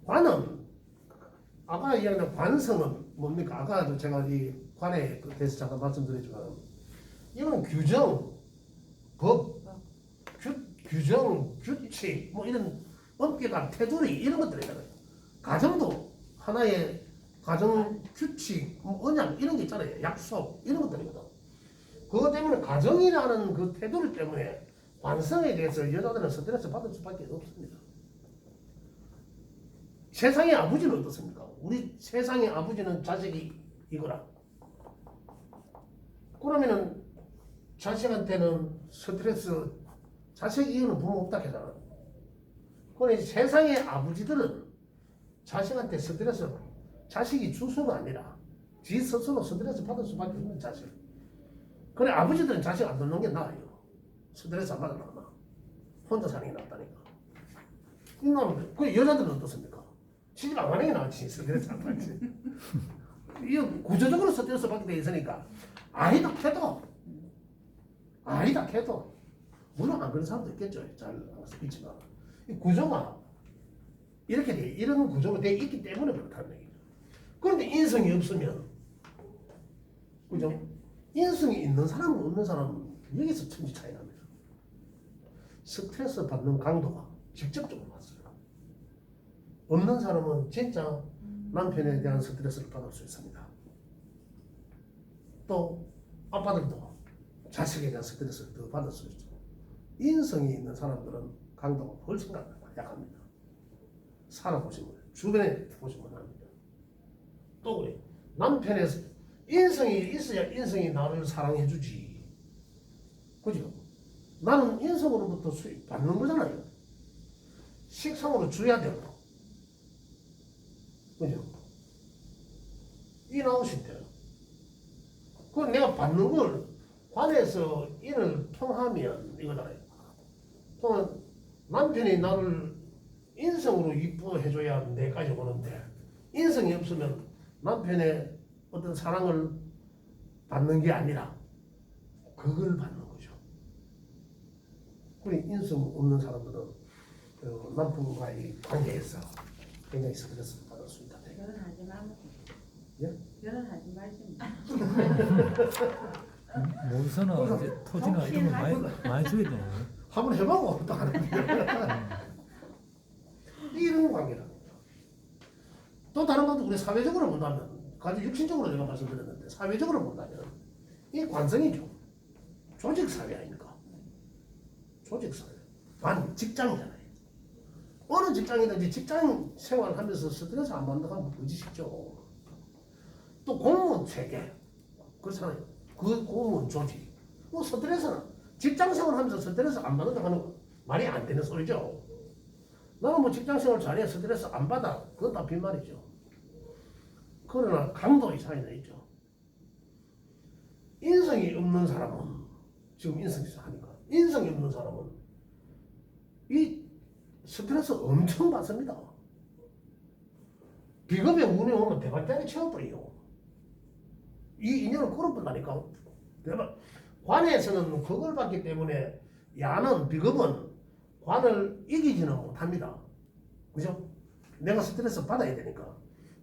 관은 아까 이야기한 관성은 뭡니까? 아까도 제가 이 관에 대해서 잠깐 말씀드렸지만 이건 규정, 법, 규정, 규칙 뭐 이런 엄격한 테두리 이런 것들이잖아요. 가정도 하나의 가정 규칙, 언약 이런 게 있잖아요. 약속 이런 것들이거든. 그것 때문에 가정이라는 그 테두리 때문에 관성에 대해서 여자들은 스트레스 받을 수밖에 없습니다. 세상의 아버지는 어떻습니까? 우리 세상의 아버지는 자식이 이거라. 그러면은 자식한테는 스트레스, 자식 이유는 부모 없다 하잖아. 그런데 세상의 아버지들은 자식한테 스트레스, 자식이 주소가 아니라 지 스스로 스트레스 받을 수밖에 없는 자식. 그래 아버지들은 자식 안 듣는 게 나아요. 스트레스 안 받으면 나. 혼자 사는 게 낫다니까. 그 여자들은 어떻습니까? 시집 안 가는 게 낫지. 스트레스 안 받지. 이 구조적으로 스트레스 받게 돼 있으니까 아니다 캐도 물론 안 그런 사람도 있겠죠. 잘 알아서 있지만 이 구조가 이렇게 돼 이런 구조가 돼 있기 때문에 그렇다는 얘기죠. 그런데 인성이 없으면 그죠? 인성이 있는 사람은 없는 사람은 여기서 천지 차이 납니다. 스트레스 받는 강도가 직접적으로 왔어요. 없는 사람은 진짜 남편에 대한 스트레스를 받을 수 있습니다. 또 아빠들도 자식에 대한 스트레스를 더 받을 수 있죠. 인성이 있는 사람들은 강도가 훨씬 약합니다. 살아보시면 주변에 보시면 합니다. 또 그래 남편의 인성이 있어야 인성이 나를 사랑해주지. 그죠? 나는 인성으로부터 수입 받는 거잖아요. 식상으로 줘야 되고. 그죠? 인아웃인데요. 그건 내가 받는 걸 관에서 인을 통하면 이거잖아요. 또는 남편이 나를 인성으로 이뻐해줘야 내까지 오는데 인성이 없으면 남편의 어떤 사랑을 받는 게 아니라 그걸 받는 거죠. 그래 인성 없는 사람들은 남편과의 관계에서 굉장히 스트레스를 받을 수 있다. 결혼하지 말고. 예? 결혼하지 말지. 모의서나 이제 토지나 이런 거 많이 줘야 되네. 한번 해보고 또 하는 거예요. 이런 관계랍니다. 또 다른 것도 우리 사회적으로 본다면 아주 육신적으로 제가 말씀드렸는데 사회적으로 본다면 이 관성이죠. 조직사회 아닙니까? 조직사회. 직장이잖아요. 어느 직장이든지 직장 생활하면서 스트레스 안 받는다고 하면 거짓이죠. 또 공무원 체계 그렇잖아요. 그 공무원 조직 뭐 스트레스는 직장 생활하면서 스트레스 안 받는다고 하는 말이 안 되는 소리죠. 나는 뭐 직장 생활 잘해 스트레스 안 받아 그건 다 빈말이죠. 그러나 강도의 차이는 있죠. 인성이 없는 사람은 지금 인성에서 하니까 인성이 없는 사람은 이 스트레스 엄청 받습니다. 비겁에 운이 오면 대박짜리 채워버려요. 이 인연을 끌어본다니까. 관에서는 그걸 받기 때문에 야는 비겁은 관을 이기지는 못합니다. 그죠? 내가 스트레스 받아야 되니까.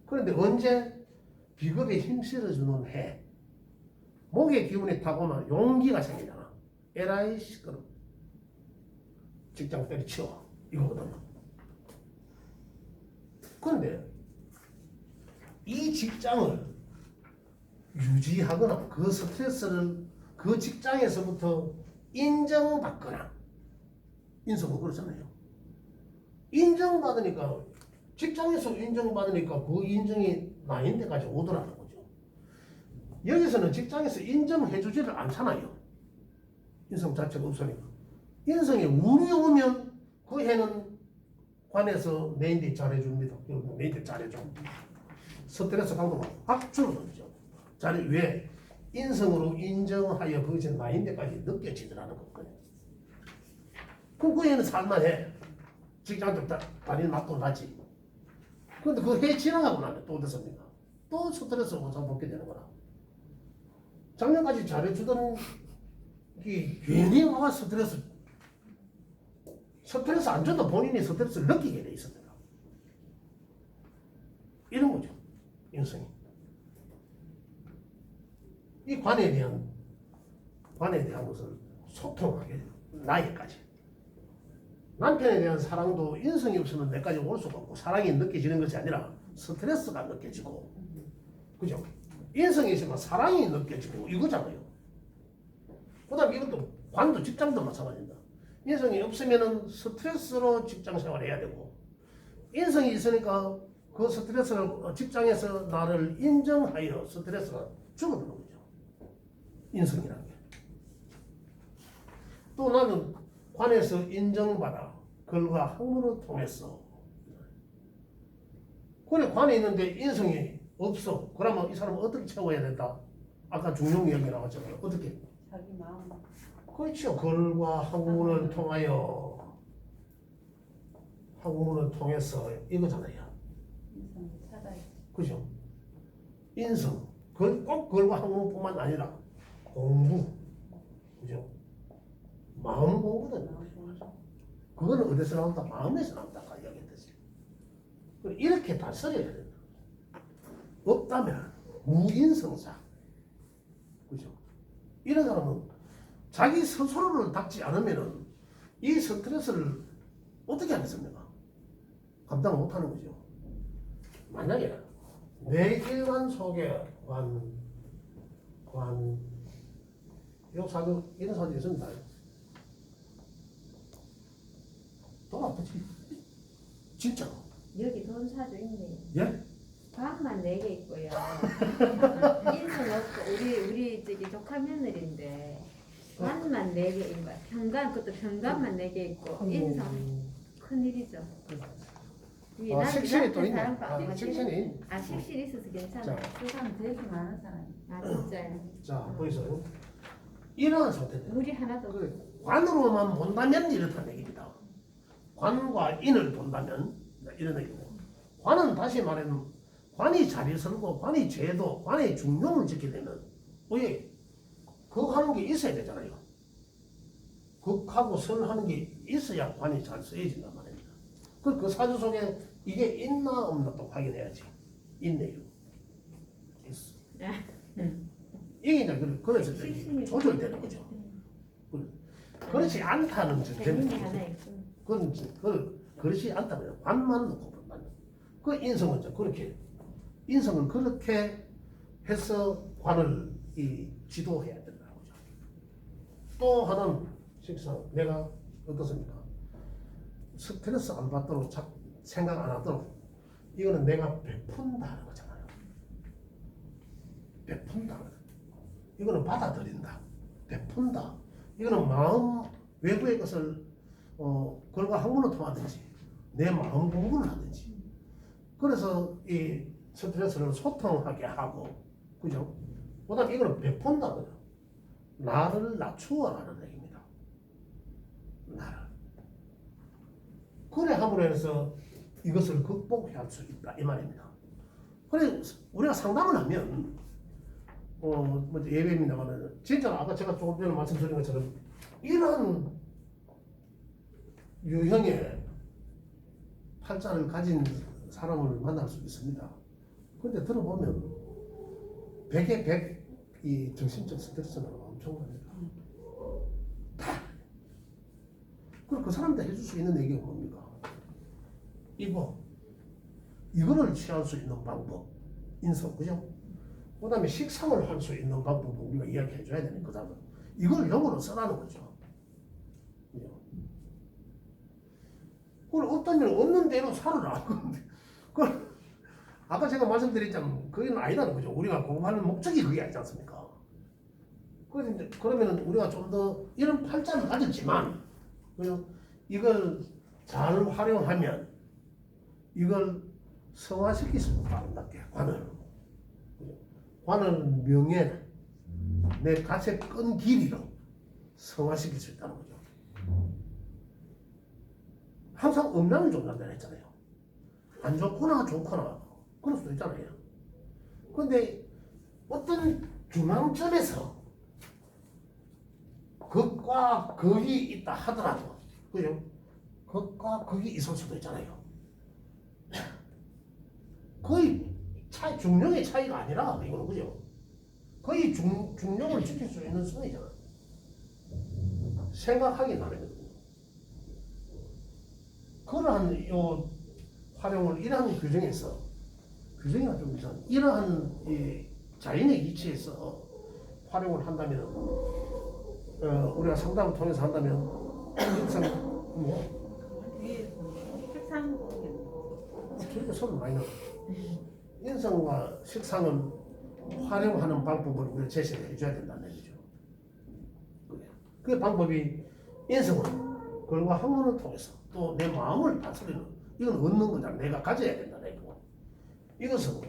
그런데 언제 비겁에 힘 실어주는 해 목의 기운이 타고나 용기가 생기잖아. 에라이 시끄러 직장 때려치워 이거거든요. 그런데 이 직장을 유지하거나 그 스트레스를 그 직장에서부터 인정받거나 인성은 그렇잖아요. 인정받으니까 직장에서 인정받으니까 그 인정이 나인 데까지 오더라는 거죠. 여기서는 직장에서 인정해주지를 않잖아요. 인성 자체가 없으니까. 인성에 운이 오면 그 해는 관에서 내인데 잘해줍니다. 내인데 잘해줘. 스트레스 강도가 확 줄어들죠. 잘 왜? 인성으로 인정하여 그것이 나인 데까지 느껴지더라는 거거든요. 그럼 그 해는 살만해. 직장도 다니는 맛도 나지. 그런데 그 해 지나가고 나면 또 어떻습니까? 또 스트레스 원상 받게 되는 거라. 작년까지 잘해주던 게 괜히 와서 스트레스 스트레스 안 줘도 본인이 스트레스를 느끼게 돼 있습니다. 이런 거죠. 인성이. 이 관에 대한 것을 소통하게 나에까지. 남편에 대한 사랑도 인성이 없으면 내까지 올 수가 없고 사랑이 느껴지는 것이 아니라 스트레스가 느껴지고, 그죠? 인성이 있으면 사랑이 느껴지고 이거잖아요. 그다음 이것도 관도 직장도 마찬가지입니다. 인성이 없으면은 스트레스로 직장 생활을 해야 되고, 인성이 있으니까 그 스트레스를 직장에서 나를 인정하여 스트레스가 줄어드는 거죠. 인성이라는 게. 또 나는 관에서 인정받아 글과 학문을 통해서. 그래 관에 있는데 인성이 없어. 그러면 이 사람은 어떻게 채워야 된다? 아까 중용 이야기 나왔잖아요. 어떻게? 자기 마음. 그렇죠. 글과 학문을 통해서 이거잖아요. 인성을 찾아야지. 그죠? 인성. 꼭 글과 학문뿐만 아니라 공부. 그죠? 마음 공부도 그거는 어디서 나온다? 마음에서 나온다. 아까 이야기했듯이. 이렇게 다스려야 된다. 없다면 무인성사. 그죠? 이런 사람은 자기 스스로를 닦지 않으면은 이 스트레스를 어떻게 하겠습니까? 감당 못하는 거죠. 만약에 뇌혈관 속에 이런 사주 있습니다. 돈 아프지? 진짜로. 여기 돈 사주 있네요. 예? 관만 4개 있고요. 인성 없고 우리 저기 조카 며느리인데 관만 4개 있고 현관 그것도 현관만 4개 있고 인성 큰일이죠. 식신이 또 있네. 식신이. 식신 있어서 괜찮아요. 그 사람 되게 많은 사람. 진짜요. 자, 보이세요? 이러한 상태입니다. 물이 하나도 없고. 관으로만 본다면 이렇다는 얘기입니다. 관과 인을 본다면 이런 얘기고, 관은 다시 말하면 관이 자리 서고 관이 제도, 관의 중용을 지키게 되면 왜? 그거 하는 게 있어야 되잖아요. 극하고 선하는 게 있어야 관이 잘 쓰여진단 말입니다. 그 사주 속에 이게 있나 없나 또 확인해야지. 있네요. 있어. 이게 이제 그래서 조절되는 거죠. 그렇지 않다는 재능이 하나 점입니다. 있고. 그렇지 않다면 관만 놓고 본다면 그 인성은 그렇게 인성을 그렇게 해서 관을 지도해야 된다는 거죠. 또 하나는 식상 내가 어떻습니까? 스트레스 안 받도록 생각 안 하도록 이거는 내가 베푼다는 거잖아요. 베푼다. 이거는 받아들인다. 베푼다. 이거는 마음 외부의 것을 글과 학문을 통하든지 내 마음 공부를 하든지 그래서 이 스트레스를 소통하게 하고 그죠? 그다음 이거는 베푼다고요. 나를 낮추어가는 얘기입니다. 나를. 그래 함으로 해서 이것을 극복할 수 있다 이 말입니다. 그래 우리가 상담을 하면 예배입니다만 진짜 아까 제가 조금 전에 말씀드린 것처럼 이런 유형의 팔자를 가진 사람을 만날 수 있습니다. 그런데 들어보면 100에 100 이 정신적 스트레스는 엄청납니다. 다. 그럼 그 사람한테 해줄 수 있는 얘기가 뭡니까? 이거를 취할 수 있는 방법, 인성, 그죠? 그 다음에 식상을 할 수 있는 방법을 우리가 이야기해 줘야 되는 그 다음에 이걸 영어로 써라는 거죠. 그죠? 그걸 어떤 면 없는 대로 살아라. 그걸 아까 제가 말씀드렸잖아요. 그건 아니라는 거죠. 우리가 공부하는 목적이 그게 아니지 않습니까? 그러면 우리가 좀 더 이런 팔자를 가졌지만 이걸 잘 활용하면 이걸 성화시킬 수 있다. 아름답게 관을 명예 내 갓의 끈 길이로 성화시킬 수 있다는 거죠. 항상 음란을 존재한다 했잖아요. 안 좋거나 좋거나 그럴 수도 있잖아요. 그런데 어떤 중앙점에서 극과 극이 있다 하더라도 그죠? 것과 그게 있을 수도 있잖아요. 거의 중력의 차이가 아니라 이거는 그죠? 거의 중력을 지킬 수 있는 선이잖아. 생각하기 나름이거든요. 그러한 요 활용을 이러한 규정이가 좀 이상 이러한 이 자연의 이치에서 활용을 한다면 우리가 상담을 통해서 한다면 인상 책상 저렇게 소리 많이 나. 인성과 식상은 활용하는 방법을 우리가 제시를 해줘야 된다는 얘기죠. 그 방법이 인성은 그와 학문을 통해서 또 내 마음을 다스리는 이건 얻는 거잖아. 내가 가져야 된다는 얘기고 이것은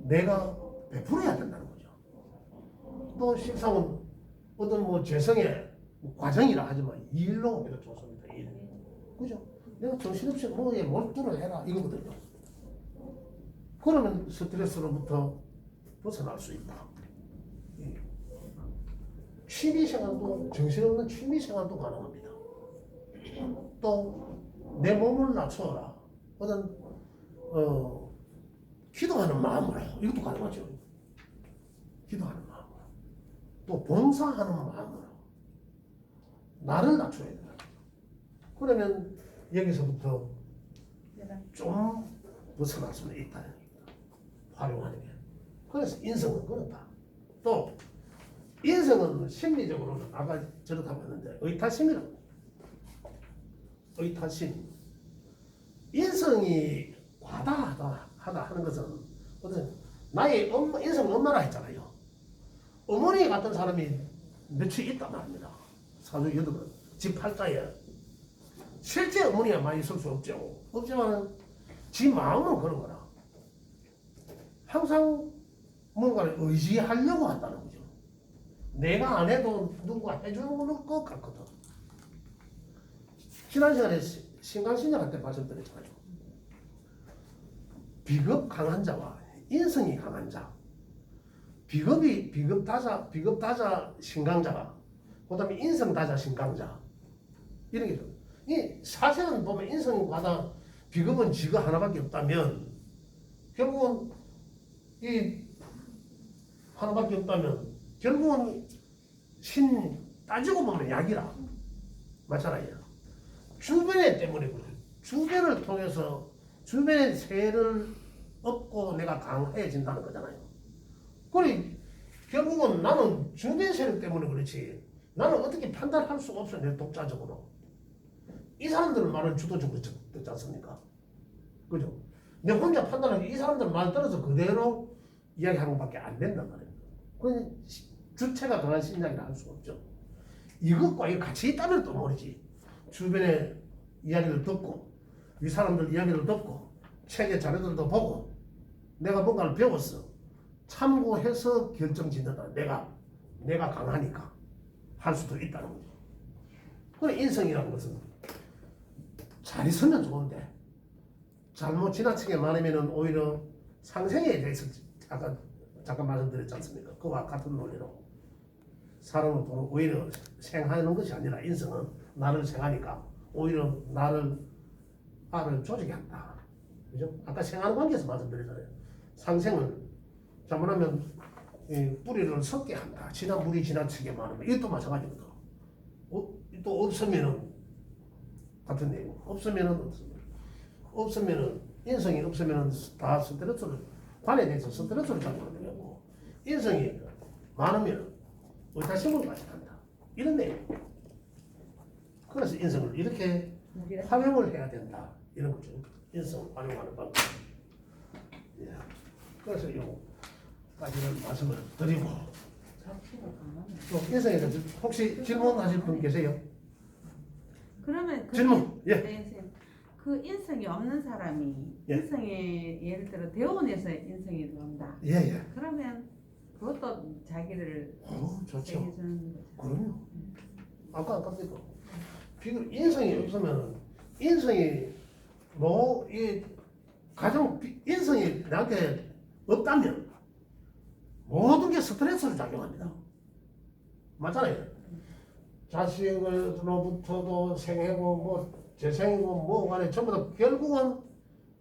내가 베풀어야 된다는 거죠. 또 식상은 어떤 뭐 재성의 과정이라 하지만 일로 해도 좋습니다. 일. 그죠? 내가 정신없이 뭐에 몰두를 해라 이거거든요. 그러면 스트레스로부터 벗어날 수 있다. 취미생활도 정신없는 취미생활도 가능합니다. 또 내 몸을 낮춰라. 어떤 기도하는 마음으로 이것도 가능하죠. 기도하는 마음으로 또 봉사하는 마음으로 나를 낮춰야 된다. 그러면 여기서부터 좀 벗어날 수는 있다는 얘기입니다. 활용하는 게. 그래서 인성은 그렇다. 또 인성은 심리적으로는 아까 저렇다고 했는데 의타심이라고. 의타심. 인성이 과다하다 하는 것은 어떤 나의 인성은 엄마라 했잖아요. 어머니 같은 사람이 몇이 있단 말입니다. 사주 여덟은 집 팔자에 실제 어머니가 많이 있을 수 없죠. 없지만 지 마음은 그런 거라. 항상 뭔가를 의지하려고 한다는 거죠. 내가 안 해도 누구가 해주는 것 같거든. 지난 시간에 신강신약할 때 말씀드렸잖아요. 비겁 강한 자와 인성이 강한 자. 비겁다자 신강자가 그다음에 인성다자 신강자 이런 게 좀. 이 사실은 보면 인성과다 비겁은 지가 하나밖에 없다면 결국은 이 하나밖에 없다면 결국은 따지고 보면 약이라 맞잖아요. 주변에 때문에 그래. 주변을 통해서 주변의 세를 얻고 내가 강해진다는 거잖아요. 그래 결국은 나는 주변 세력 때문에 그렇지 나는 어떻게 판단할 수가 없어. 내 독자적으로 이 사람들 말은 주도적으로 듣지 않습니까? 그죠? 내 혼자 판단하기 이 사람들 말 들어서 그대로 이야기하는 것밖에 안 된단 말이에요. 그 주체가 강한 신약이라 할 수가 없죠. 이것과 이 같이 있다면 또 모르지. 주변의 이야기를 듣고 이 사람들 이야기를 듣고 책의 자료들도 보고 내가 뭔가를 배웠어. 참고해서 결정짓는다. 내가 강하니까 할 수도 있다는 거죠. 그 인성이라는 것은 잘 있으면 좋은데 잘못 지나치게 많으면 오히려 상생에 대해서 아까 잠깐 말씀드렸지 않습니까? 그와 같은 논리로 사람은 오히려 생하는 것이 아니라 인성은 나를 생하니까 오히려 나를 조직해 한다. 그죠? 아까 생하는 관계에서 말씀드렸잖아요. 상생을 잘못하면 뿌리를 섞게 한다. 물이 지나치게 많으면 이것도 마찬가지거든. 또 없으면은 같은 내용. 없으면은 인성이 없으면은 다 스트레스를 관에 대해서 스트레스를 작용하는 거고 인성이 많으면 의타심을 가져간다. 이런 내용. 그래서 인성을 이렇게 활용을 해야 된다. 이런 거죠. 인성 활용하는 방법. 예. 그래서 요까지는 말씀을 드리고 또 인성에 대해서 혹시 질문하실 분 계세요? 그러면 질문. 예. 네, 선생님. 그 인성이 없는 사람이 예. 인성에 예를 들어 대원에서 인성이 들어온다. 예예. 그러면 그것도 자기를 좋죠. 해주는 거죠. 그럼요. 아까 인성이 없으면 인성이 인성이 나한테 없다면 모든 게 스트레스를 작용합니다. 맞잖아요. 자식으로부터도 생애고 뭐 재생이고 뭐 간에 전부 다 결국은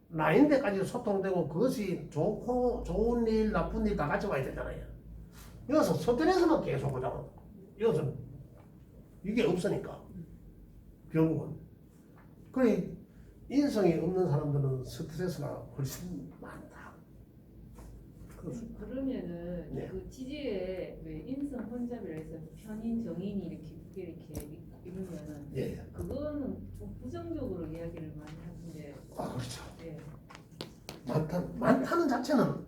나인데까지 소통되고 그것이 좋고 좋은 일 나쁜 일 다 같이 와야 되잖아요. 여기서 서편에서만 계속 보자고. 여기서 이게 없으니까 결국은 그래 인성이 없는 사람들은 스트레스가 훨씬 많다. 그렇습니다. 그러면은 네. 그 지지에 왜 인성 혼잡이라 해서 편인 정인이 이렇게 이러면은 예. 그거는 좀 부정적으로 이야기를 많이 하는데 아 그렇죠. 예. 많다는 자체는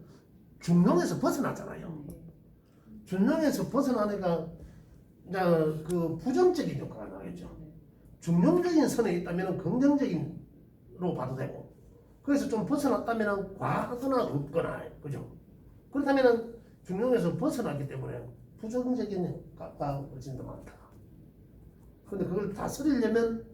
중용에서 벗어나잖아요. 중용에서 벗어나니까 이제 그 부정적인 효과가 나겠죠. 중용적인 선에 있다면 긍정적인로 봐도 되고, 그래서 좀 벗어났다면 과하거나 없거나, 그죠? 그렇다면 중용에서 벗어났기 때문에 부정적인 효과가 훨씬 더 많다. 그런데 그걸 다스리려면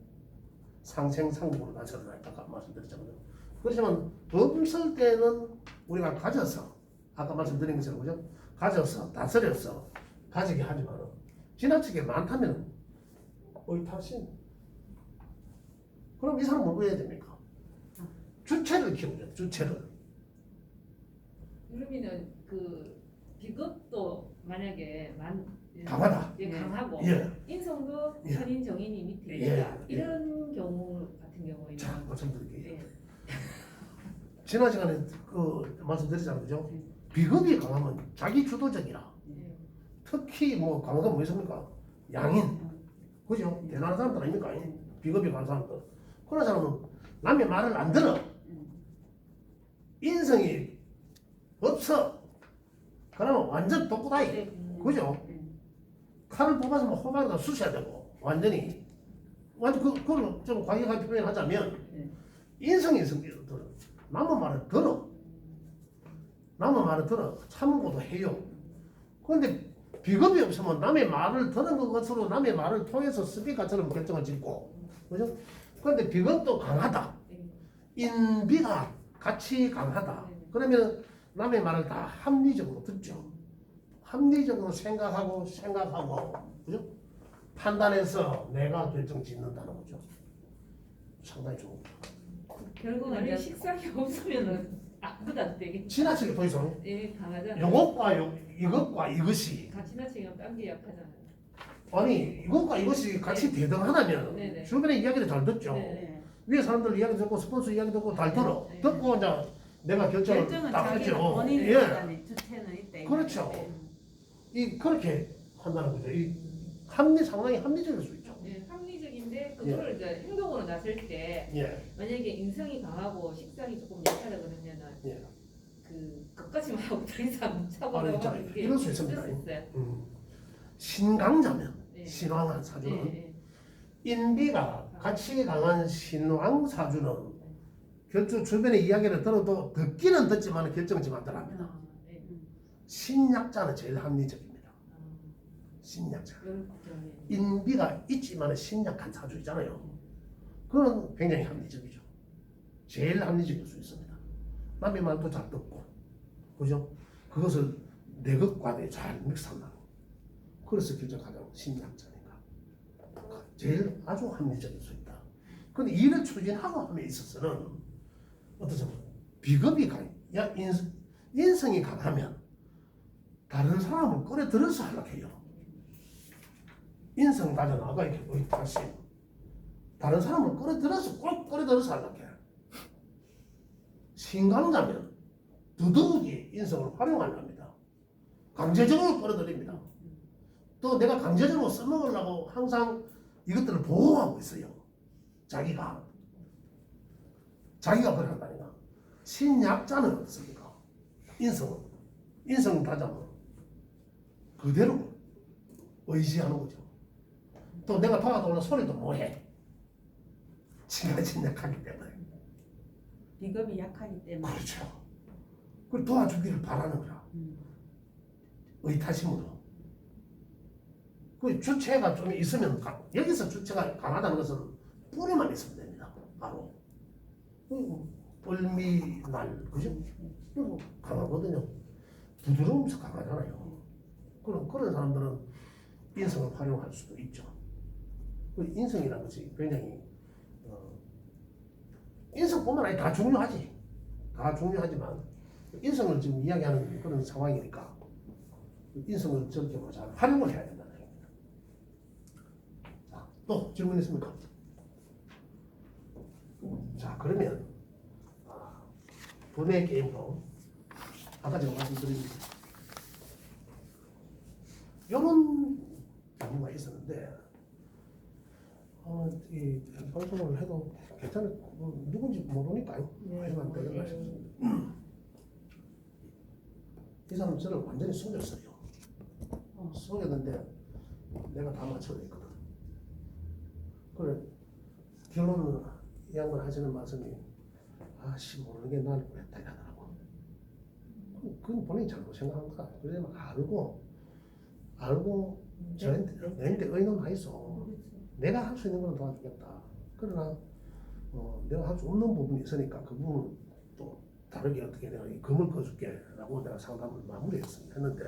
상생상국으로 다스려야 아까 말씀드렸잖아요. 그렇지만 없을 때는 우리가 가져서 아까 말씀드린 것처럼 그죠? 가져서 다스려서 가지게 하지만 지나치게 많다면 의타심. 그럼 이 사람은 뭐 해야 됩니까? 주체를 키우죠. 주체를. 그러면은 그 비겁도 만약에 강하다. 예, 강하고 예. 인성도 예. 편인 정인이 밑에 예. 있다. 예. 이런 경우 같은 경우에는 자, 말씀드릴게요. 예. 지난 시간에 그 말씀드렸잖아요. 그죠? 비겁이 강하면 자기 주도적이라. 예. 특히 뭐 강하가 뭐 있습니까? 양인. 그죠? 대단한 사람들 아닙니까? 비겁이 강한 사람들. 그런 사람은 남의 말을 안 들어. 인성이 없어. 그러면 완전 독구다이. 그죠? 칼을 뽑아서 뭐 호박에다 쑤셔야 되고 완전히 완전 그걸 좀 과격하게 표현하자면 인성이 있으면 들어. 남의 말을 들어. 남의 말을 들어. 참고도 해요. 그런데 비겁이 없으면 남의 말을 들은 것으로 남의 말을 통해서 스피커처럼 결정을 짓고, 그죠? 그런데 비겁도 강하다. 인비가 같이 강하다. 그러면 남의 말을 다 합리적으로 듣죠. 합리적으로 생각하고, 그죠? 판단해서 내가 결정 짓는다는 거죠. 상당히 좋은 거죠. 결국은 근데 식상이 없으면은 아무도 안 되겠지. 지나치게 더 이상 예, 강하잖아요. 이것과 이것이 다 지나치면 딴게 약하잖아요. 아니 이것과 이것이 같이 대등하다면 네네. 주변의 이야기를 잘 듣죠. 네. 위에 사람들 이야기 듣고 스폰서 이야기 듣고 잘 들어. 네. 듣고 이제 내가 결정을 결정은 딱 자기가 하죠. 본인이 예. 하잖아요. 주체는 있다. 이거죠. 그렇죠. 네. 이 그렇게 한다는 거죠. 이 상당히 합리적일 수 있죠. 예, 합리적인데 그거를 이제 행동으로 나설 때 예. 만약에 인성이 강하고 식상이 조금 약하다 그러면은 예. 그것까지만 하고 더 이상 차고 아니, 나가면 이게 이럴 수 있습니다. 있을 수 있어요. 신강자면 네. 신왕한 예, 사주는 예. 인비가 같이 강한 신왕 사주는 결주 주변의 이야기를 들어도 듣기는 듣지만 결정지 못합니다. 아, 예. 신약자는 제일 합리적입니다. 아, 신약자. 그런 경우에. 인비가 있지만 신약한 사주이잖아요. 그건 굉장히 합리적이죠. 제일 합리적일 수 있습니다. 남의 말도 잘 듣고, 그죠? 그것을 내 것과 잘 믹스한다고. 그래서 결정하자면 신약자니까. 제일 아주 합리적일 수 있다. 근데 일을 추진하고 함에 있어서는 어떠죠? 비겁이 인성이 강하면 다른 사람을 끌어들여서 하려고 해요. 인성 다져나가 이렇게 다시 다른 사람을 끌어들여서 꼭 끌어들여서 하려고 해요. 신강자면 더더욱이 인성을 활용하려 합니다. 강제적으로 끌어들입니다. 또 내가 강제적으로 써먹으려고 항상 이것들을 보호하고 있어요. 자기가 그래 한다니까. 신약자는 어떻습니까? 인성 다자면 그대로 의지하는 거죠. 또 내가 도와달라는 소리도 못해. 지가 진약하기 때문에. 비겁이 약하기 때문에. 그렇죠. 그걸 도와주기를 바라는 거야. 의타심으로. 그 주체가 좀 있으면 여기서 주체가 강하다는 것은 뿌리만 있으면 됩니다. 바로 뻘미날 그죠? 그리고 강하거든요. 부드러우면서 강하잖아요. 그런 사람들은 인성을 활용할 수도 있죠. 그 인성이라는 것이 굉장히 인성뿐만 아니라 다 중요하지. 다 중요하지만 인성을 지금 이야기하는 그런 상황이니까 인성을 저렇게 잘 활용을 해야 된다는 얘기입니다. 자, 또 질문 있습니까? 자, 그러면 분해 게임도 아까 제가 말씀드린 이런 경우가 있었는데 이 방송을 해도 괜찮을 누군지 모르니까요. 하지만 내가 말씀드립니다. 이 사람 저를 완전히 속였어요. 속였는데 내가 다 맞춰냈거든. 그래 결론은 이 양반 하시는 말씀이 아씨 모르는 게 나를 그랬다 이러더라고. 그건 본인이 잘못 생각한 거야. 그래서 알고 내한테 의논하였어. 내가 할 수 있는 건 도와주겠다. 그러나 내가 할 수 없는 부분이 있으니까 그 부분은 또 다르게 어떻게 내가 이 금을 꺼줄게 라고 내가 상담을 마무리했는데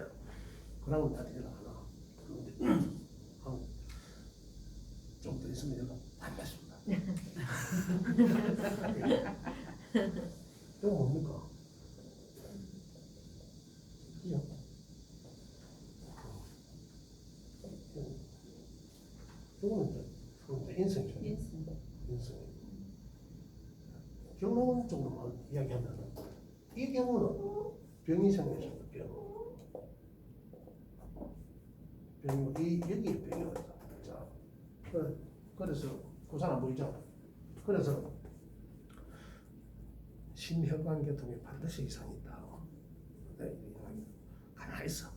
그러면 나한테 연락 안 와. 그런데 좀 더 있으면 연락 안 받습니다. 이거 뭡니까? 그죠? 이거는 이제 인성이죠. 인성. 결론적으로만 이야기하면 이 경우는 병이 생겼습니다. 병이 여기에 병이 왔다. 자, 그래서 구상 안 보이죠? 그래서 심혈관 계통에 반드시 이상이 있다. 네, 가만히 있어.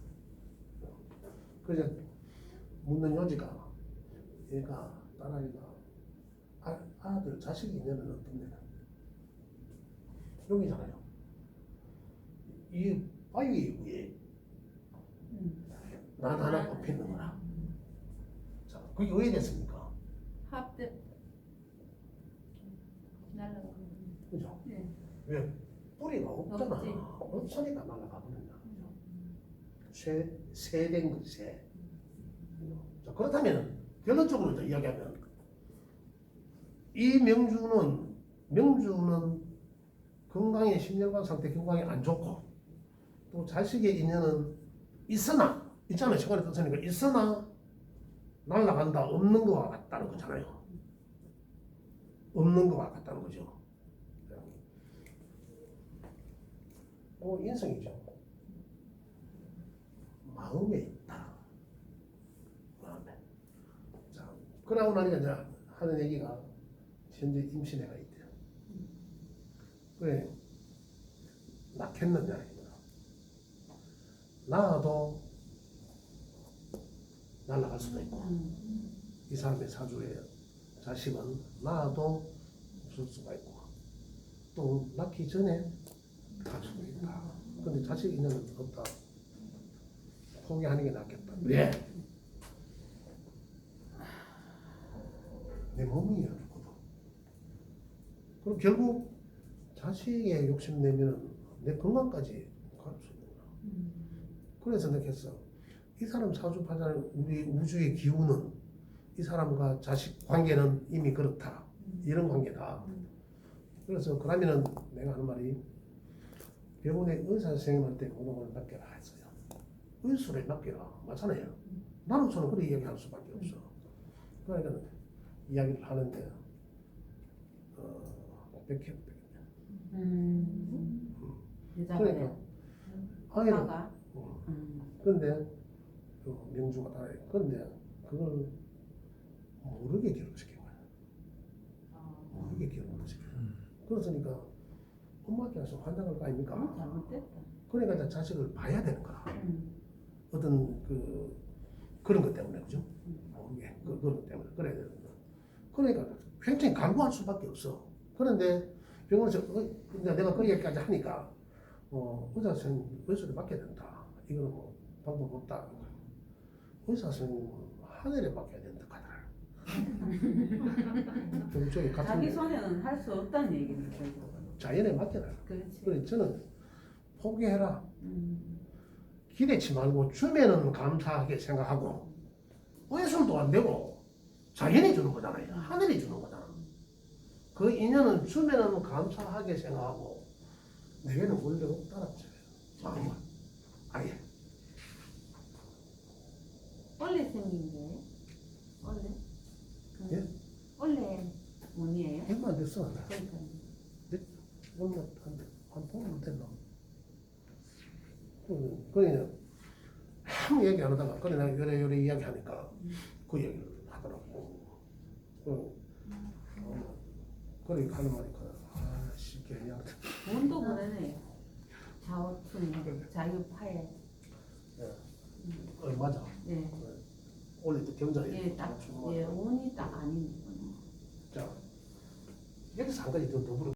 그래서 묻는 요지가 얘가 딸아이가 아들 자식이 있냐면 어떻냐 여기잖아요. 이 바위 위에 난 하나 꼽히는 거라. 자, 그게 왜 됐습니까? 합대 날라가. 그죠? 네. 왜? 뿌리가 없잖아. 없지. 없으니까 날아가 버린다. 새된 거지, 새. 자, 그렇다면 결론적으로 이제 이야기하면 이 명주는 건강에 심혈관 상태 건강에 안 좋고 또 자식의 인연은 있으나 있잖아요. 시간이 떴으니까 있으나 날아간다 없는 거와 같다는 거잖아요. 없는 거와 같다는 거죠. 인성이죠. 마음에 있다. 마음에. 자, 그러고 나니까 이제 하는 얘기가 현재 임신해가 있대요. 그래 낳겠느냐 이거야. 낳아도 날아갈 수도 있고 이 사람의 사주에 자식은 낳아도 없을 수가 있고 또 낳기 전에 갈 수도 있다. 근데 자식 있는 없다. 포기하는 게 낫겠다. 왜? 내 몸이 안 좋거든. 그럼 결국 자식의 욕심내면 내 건강까지 갈 수 있는 거야. 그래서 내가 했어. 이 사람 사주파자는 우리 우주의 기운은 이 사람과 자식 관계는 이미 그렇다. 이런 관계다. 그래서 그러면은 내가 하는 말이 병원의 의사 선생님한테 그동을 맡겨라 했어요. 의술에 맡겨라. 맞잖아요. 나로서는 그렇게 이야기할 수밖에 없어. 그러니까 이야기를 하는데 백해. 그러니까 아이는 그런데 그 명주가 다 해. 그런데 그걸 모르게 결혼시킨 거야. 모르게 결혼을 시켜. 그렇으니까 엄마한테 와서 환장할 거 아닙니까? 잘못됐다. 그러니까 이제 자식을 봐야 되는 거야. 어떤 그런 것 때문에 그죠? 모르게 그런 것 때문에 그래야 되는 거야. 그러니까 굉장히 강구할 수밖에 없어. 그런데 병원에서 내가 그 얘기까지 하니까 의사 선생님 의술을 맡겨야 된다. 이거는 뭐 방법 없다. 의사 선생님은 하늘에 맡겨야 된다 하더라. 저기 같은 자기 손에는 할 수 없다는 얘기는 결국. 자연에 맡겨라. 그렇지. 그래 저는 포기해라. 기대치 말고 주면은 감사하게 생각하고 의술도 안 되고 자연이 주는 거잖아요. 하늘이 주는 거잖아. 그 인연은 주면은 감사하게 생각하고 내게는 원래 없다는 거예요. 아예. 원래 생긴 게 원래 예? 원래 문이에요? 얼마 안 됐어. 그러니까 얼마 한 번은 됐나? 그냥 아무 얘기 안 하다가 그냥 요래 이야기 하니까 그 얘기를 하더라고. 그래 하는 말이 쉽게 그냥 문도 그러네요. 자오춘 자유파에 맞아. 예. 원래 또 경자에 예, 딱, 예, 운이 딱 아니네. 자 여기서 한 가지 더 물어.